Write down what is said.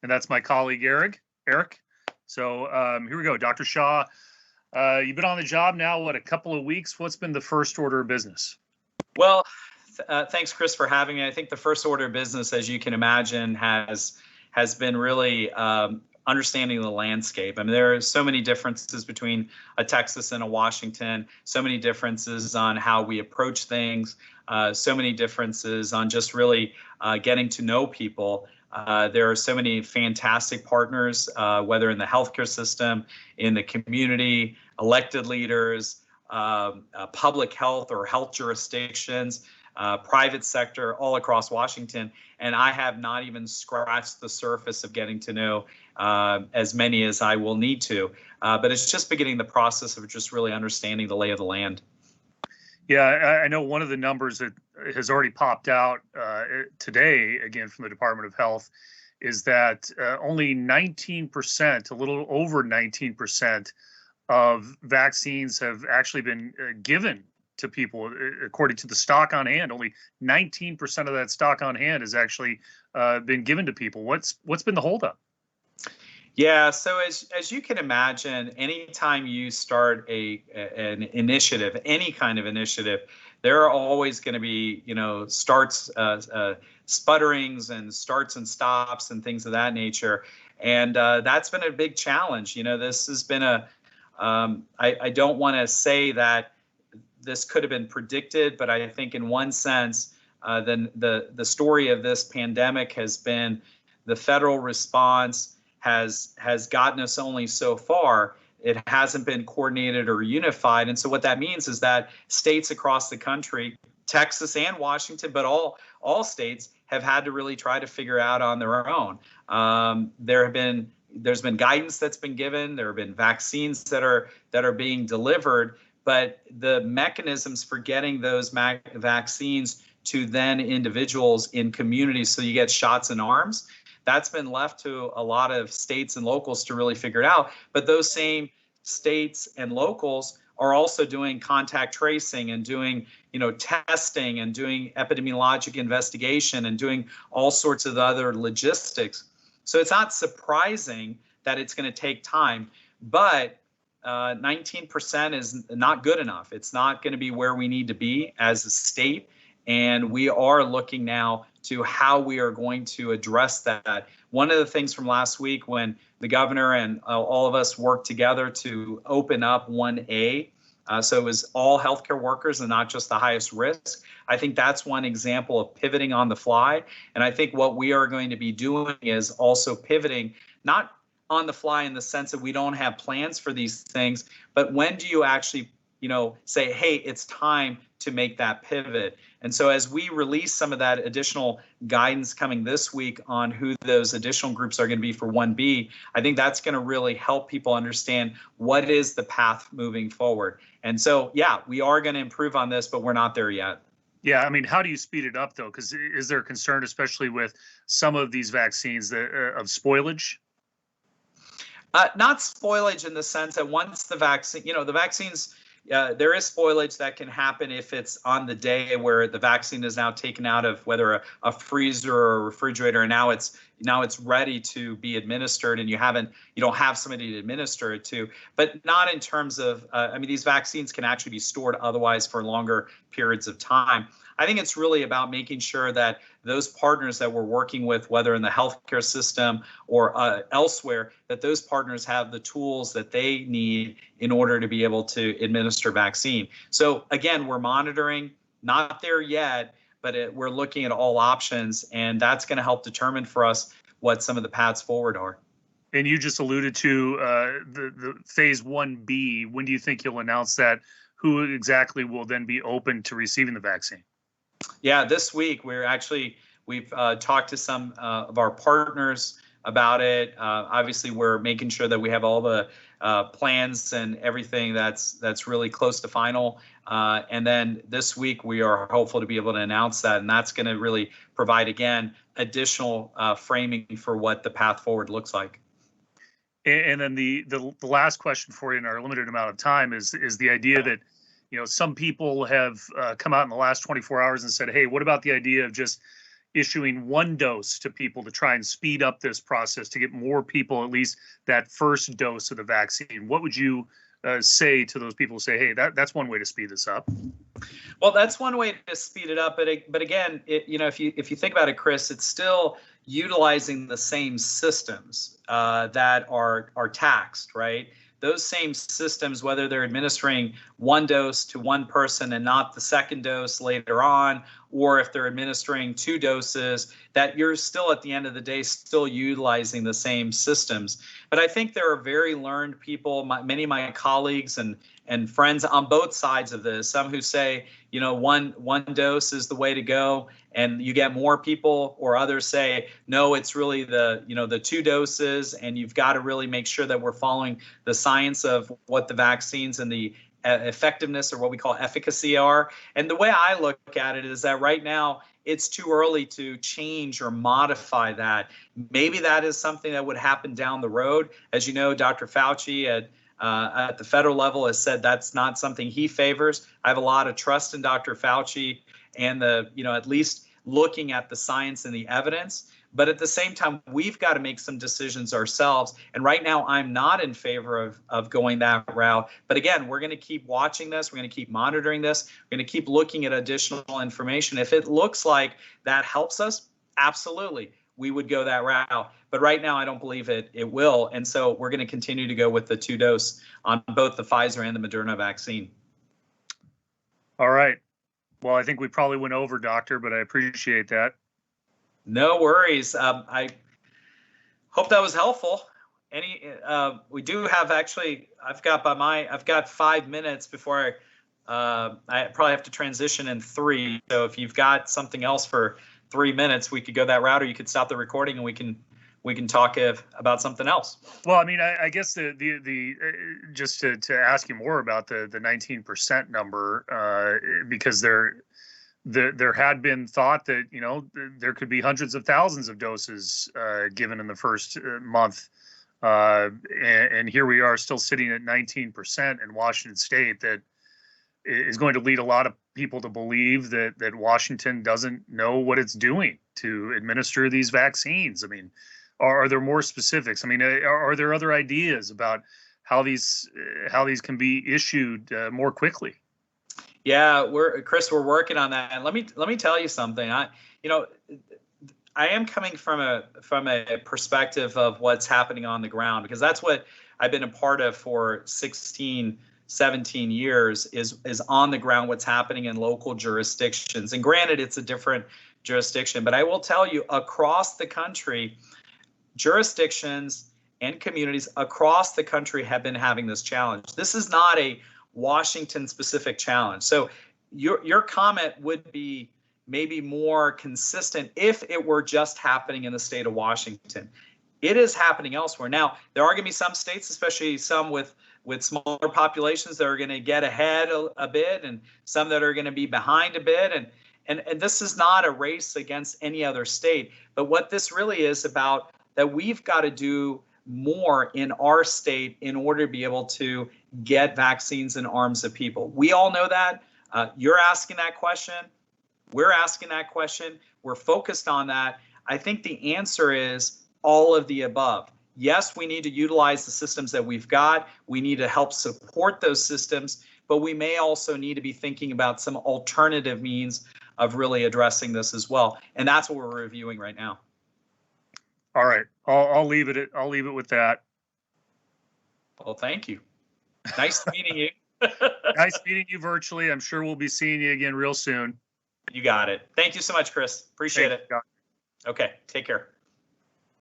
and that's my colleague, Eric. So here we go. Dr. Shah, you've been on the job now, what, a couple of weeks? What's been the first order of business? Well, thanks, Chris, for having me. I think the first order of business, as you can imagine, has been really understanding the landscape. I mean, there are so many differences between a Texas and a Washington, so many differences on how we approach things, so many differences on just really getting to know people. There are so many fantastic partners, whether in the healthcare system, in the community, elected leaders, public health or health jurisdictions, private sector, all across Washington. And I have not even scratched the surface of getting to know as many as I will need to. But it's just beginning the process of just really understanding the lay of the land. Yeah, I know one of the numbers that has already popped out today, again, from the Department of Health, is that only 19%, a little over 19% of vaccines have actually been given to people, according to the stock on hand. Only 19% of that stock on hand has actually been given to people. What's been the holdup? Yeah, so as you can imagine, anytime you start an initiative, any kind of initiative, there are always going to be, starts, sputterings and starts and stops and things of that nature. And that's been a big challenge. This has been I don't want to say that this could have been predicted, but I think in one sense, then the story of this pandemic has been the federal response has gotten us only so far. It hasn't been coordinated or unified. And so what that means is that states across the country, Texas and Washington, but all states have had to really try to figure out on their own. There's been guidance that's been given. There have been vaccines that are being delivered, but the mechanisms for getting those vaccines to then individuals in communities so you get shots in arms, that's been left to a lot of states and locals to really figure it out. But those same states and locals are also doing contact tracing and doing, testing and doing epidemiologic investigation and doing all sorts of other logistics. So it's not surprising that it's going to take time, but 19% is not good enough. It's not going to be where we need to be as a state. And we are looking now to how we are going to address that. One of the things from last week when the governor and all of us worked together to open up 1A, so it was all healthcare workers and not just the highest risk. I think that's one example of pivoting on the fly. And I think what we are going to be doing is also pivoting, not on the fly in the sense that we don't have plans for these things, but when do you actually say, hey, it's time to make that pivot. And so as we release some of that additional guidance coming this week on who those additional groups are going to be for 1B, I think that's going to really help people understand what is the path moving forward. And so, yeah, we are going to improve on this, but we're not there yet. Yeah, I mean, how do you speed it up, though? Because is there a concern, especially with some of these vaccines, of spoilage? Not spoilage in the sense that once the vaccine, the vaccines, there is spoilage that can happen if it's on the day where the vaccine is now taken out of whether a freezer or a refrigerator, and now it's ready to be administered, and you don't have somebody to administer it to. But not in terms of, these vaccines can actually be stored otherwise for longer periods of time. I think it's really about making sure that those partners that we're working with, whether in the healthcare system or elsewhere, that those partners have the tools that they need in order to be able to administer vaccine. So again, we're monitoring, not there yet, but we're looking at all options, and that's going to help determine for us what some of the paths forward are. And you just alluded to the phase 1B. When do you think you'll announce that? Who exactly will then be open to receiving the vaccine? Yeah, this week we've talked to some of our partners about it. Obviously, we're making sure that we have all the plans and everything that's really close to final. And then this week we are hopeful to be able to announce that, and that's going to really provide, again, additional framing for what the path forward looks like. And then the last question for you in our limited amount of time is the idea that some people have come out in the last 24 hours and said, hey, what about the idea of just issuing one dose to people to try and speed up this process to get more people at least that first dose of the vaccine. What would you say to those people who say, hey, that's one way to speed this up? Well, that's one way to speed it up. But again, if you think about it, Chris, it's still utilizing the same systems that are taxed, right? Those same systems, whether they're administering one dose to one person and not the second dose later on, or if they're administering two doses, that you're still at the end of the day still utilizing the same systems. But I think there are very learned people, many of my colleagues and friends on both sides of this, some who say, one dose is the way to go and you get more people, or others say, no, it's really the two doses, and you've got to really make sure that we're following the science of what the vaccines and the effectiveness, or what we call efficacy, are. And the way I look at it is that right now it's too early to change or modify that. Maybe that is something that would happen down the road. As you know, Dr. Fauci at the federal level has said that's not something he favors. I have a lot of trust in Dr. Fauci and at least looking at the science and the evidence. But at the same time, we've got to make some decisions ourselves. And right now, I'm not in favor of going that route. But again, we're going to keep watching this. We're going to keep monitoring this. We're going to keep looking at additional information. If it looks like that helps us, absolutely, we would go that route. But right now, I don't believe it will. And so we're going to continue to go with the 2-dose on both the Pfizer and the Moderna vaccine. All right. Well, I think we probably went over, Doctor, but I appreciate that. No worries. I hope that was helpful. We do have I've got 5 minutes before I probably have to transition in 3. So if you've got something else for 3 minutes, we could go that route, or you could stop the recording and we can talk about something else. Well, I mean, I guess the just to ask you more about the 19% number, because there had been thought that there could be hundreds of thousands of doses given in the first month, and here we are still sitting at 19% in Washington State. That is going to lead a lot of people to believe that Washington doesn't know what it's doing to administer these vaccines. I mean, are there more specifics? I mean, are there other ideas about how these can be issued more quickly? Yeah, Chris, we're working on that. And let me tell you something. I am coming from a perspective of what's happening on the ground, because that's what I've been a part of for 16, 17 years is on the ground, what's happening in local jurisdictions. And granted, it's a different jurisdiction, but I will tell you, across the country, jurisdictions and communities across the country have been having this challenge. This is not a Washington specific challenge. So your comment would be maybe more consistent if it were just happening in the state of Washington. It is happening elsewhere. Now, there are going to be some states, especially some with smaller populations, that are going to get ahead a bit, and some that are going to be behind a bit. And this is not a race against any other state. But what this really is about, that we've got to do more in our state in order to be able to get vaccines in arms of people. We all know that. You're asking that question. We're asking that question. We're focused on that. I think the answer is all of the above. Yes, we need to utilize the systems that we've got. We need to help support those systems, but we may also need to be thinking about some alternative means of really addressing this as well. And that's what we're reviewing right now. All right, I'll leave it with that. Well, thank you. Nice meeting you. Nice meeting you virtually. I'm sure we'll be seeing you again real soon. You got it. Thank you so much, Chris. Appreciate it. God. Okay, take care.